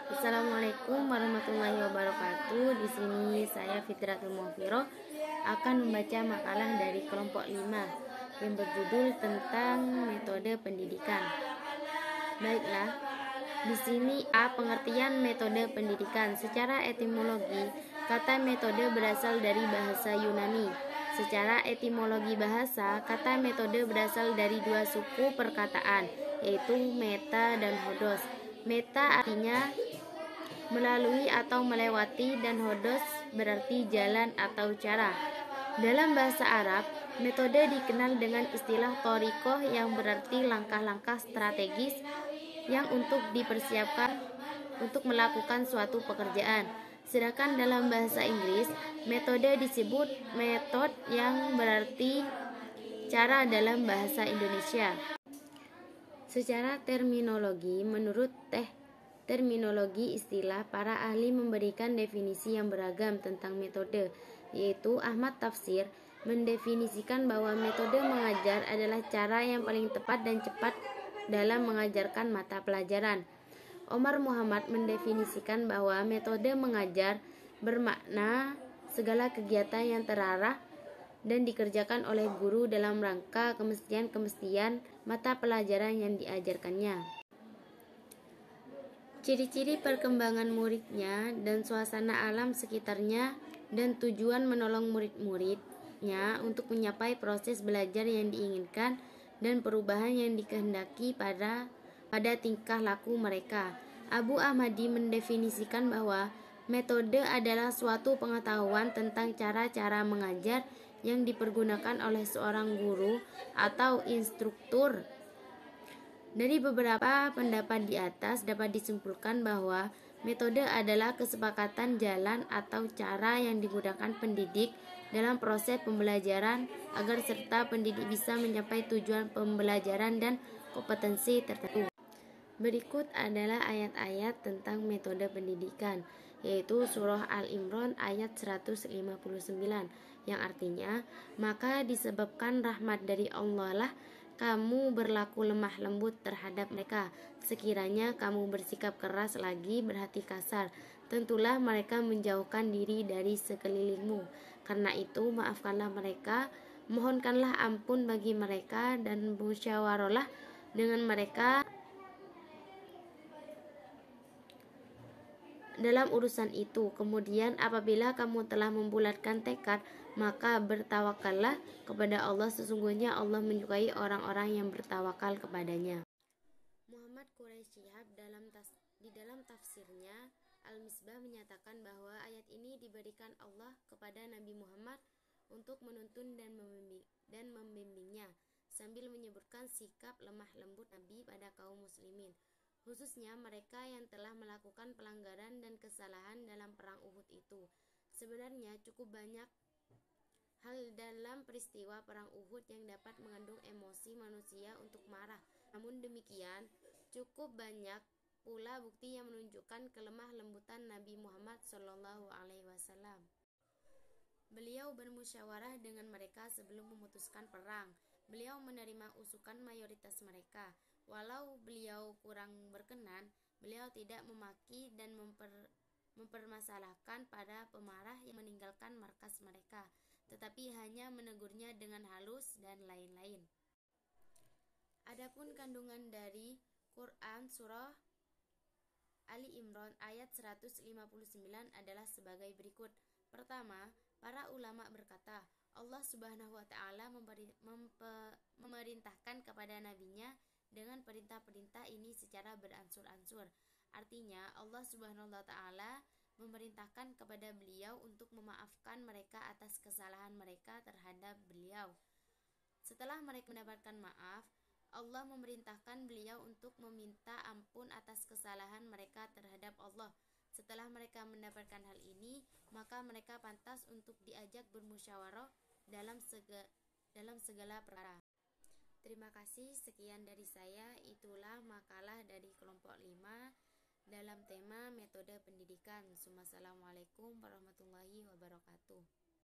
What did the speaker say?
Assalamualaikum warahmatullahi wabarakatuh. Di sini saya Fitratul Mughfirah akan membaca makalah dari kelompok 5 yang berjudul tentang metode pendidikan. Baiklah, di sini pengertian metode pendidikan. Secara etimologi, kata metode berasal dari bahasa Yunani. Secara etimologi bahasa, kata metode berasal dari dua suku perkataan, yaitu meta dan hodos. Meta artinya melalui atau melewati, dan hodos berarti jalan atau cara. Dalam bahasa Arab, metode dikenal dengan istilah thoriqoh yang berarti langkah-langkah strategis yang untuk dipersiapkan untuk melakukan suatu pekerjaan. Sedangkan dalam bahasa Inggris, metode disebut method yang berarti cara dalam bahasa Indonesia. Secara terminologi, menurut terminologi istilah, para ahli memberikan definisi yang beragam tentang metode, yaitu Ahmad Tafsir mendefinisikan bahwa metode mengajar adalah cara yang paling tepat dan cepat dalam mengajarkan mata pelajaran. Omar Muhammad mendefinisikan bahwa metode mengajar bermakna segala kegiatan yang terarah dan dikerjakan oleh guru dalam rangka kemestian mata pelajaran yang diajarkannya. Ciri-ciri perkembangan muridnya dan suasana alam sekitarnya, dan tujuan menolong murid-muridnya untuk mencapai proses belajar yang diinginkan dan perubahan yang dikehendaki pada tingkah laku mereka. Abu Ahmadi mendefinisikan bahwa metode adalah suatu pengetahuan tentang cara-cara mengajar yang dipergunakan oleh seorang guru atau instruktur. Dari beberapa pendapat di atas dapat disimpulkan bahwa metode adalah kesepakatan jalan atau cara yang digunakan pendidik dalam proses pembelajaran agar serta pendidik bisa mencapai tujuan pembelajaran dan kompetensi tertentu. Berikut adalah ayat-ayat tentang metode pendidikan, yaitu surah Al-Imran ayat 159, yang artinya, maka disebabkan rahmat dari Allah lah kamu berlaku lemah lembut terhadap mereka. Sekiranya kamu bersikap keras lagi berhati kasar, tentulah mereka menjauhkan diri dari sekelilingmu. Karena itu maafkanlah mereka, mohonkanlah ampun bagi mereka, dan musyawarahlah dengan mereka dalam urusan itu. Kemudian apabila kamu telah membulatkan tekad, maka bertawakallah kepada Allah. Sesungguhnya Allah menyukai orang-orang yang bertawakal kepadanya. Muhammad Quraisy Shihab di dalam tafsirnya Al-Misbah menyatakan bahwa ayat ini diberikan Allah kepada Nabi Muhammad untuk menuntun dan membimbingnya, sambil menyebutkan sikap lemah lembut Nabi pada kaum muslimin, khususnya mereka yang telah melakukan pelanggaran dan kesalahan dalam perang Uhud itu. Sebenarnya cukup banyak hal dalam peristiwa perang Uhud yang dapat mengandung emosi manusia untuk marah. Namun demikian, cukup banyak pula bukti yang menunjukkan kelemah lembutan Nabi Muhammad SAW. Beliau bermusyawarah dengan mereka sebelum memutuskan perang. Beliau menerima usukan mayoritas mereka. Walau beliau kurang berkenan, beliau tidak memaki dan mempermasalahkan para pemarah yang meninggalkan markas mereka, tetapi hanya menegurnya dengan halus dan lain-lain. Adapun kandungan dari Quran surah Ali Imran ayat 159 adalah sebagai berikut. Pertama, para ulama berkata, Allah Subhanahu wa Ta'ala memerintahkan kepada nabinya dengan perintah-perintah ini secara beransur-ansur. Artinya, Allah Subhanahu wa Ta'ala memerintahkan kepada beliau untuk memaafkan mereka atas kesalahan mereka terhadap beliau. Setelah mereka mendapatkan maaf, Allah memerintahkan beliau untuk meminta ampun atas kesalahan mereka terhadap Allah. Setelah mereka mendapatkan hal ini, maka mereka pantas untuk diajak bermusyawarah dalam segala perkara. Terima kasih, sekian dari saya. Itulah makalah dari kelompok 5 dalam tema metode pendidikan. Wassalamualaikum warahmatullahi wabarakatuh.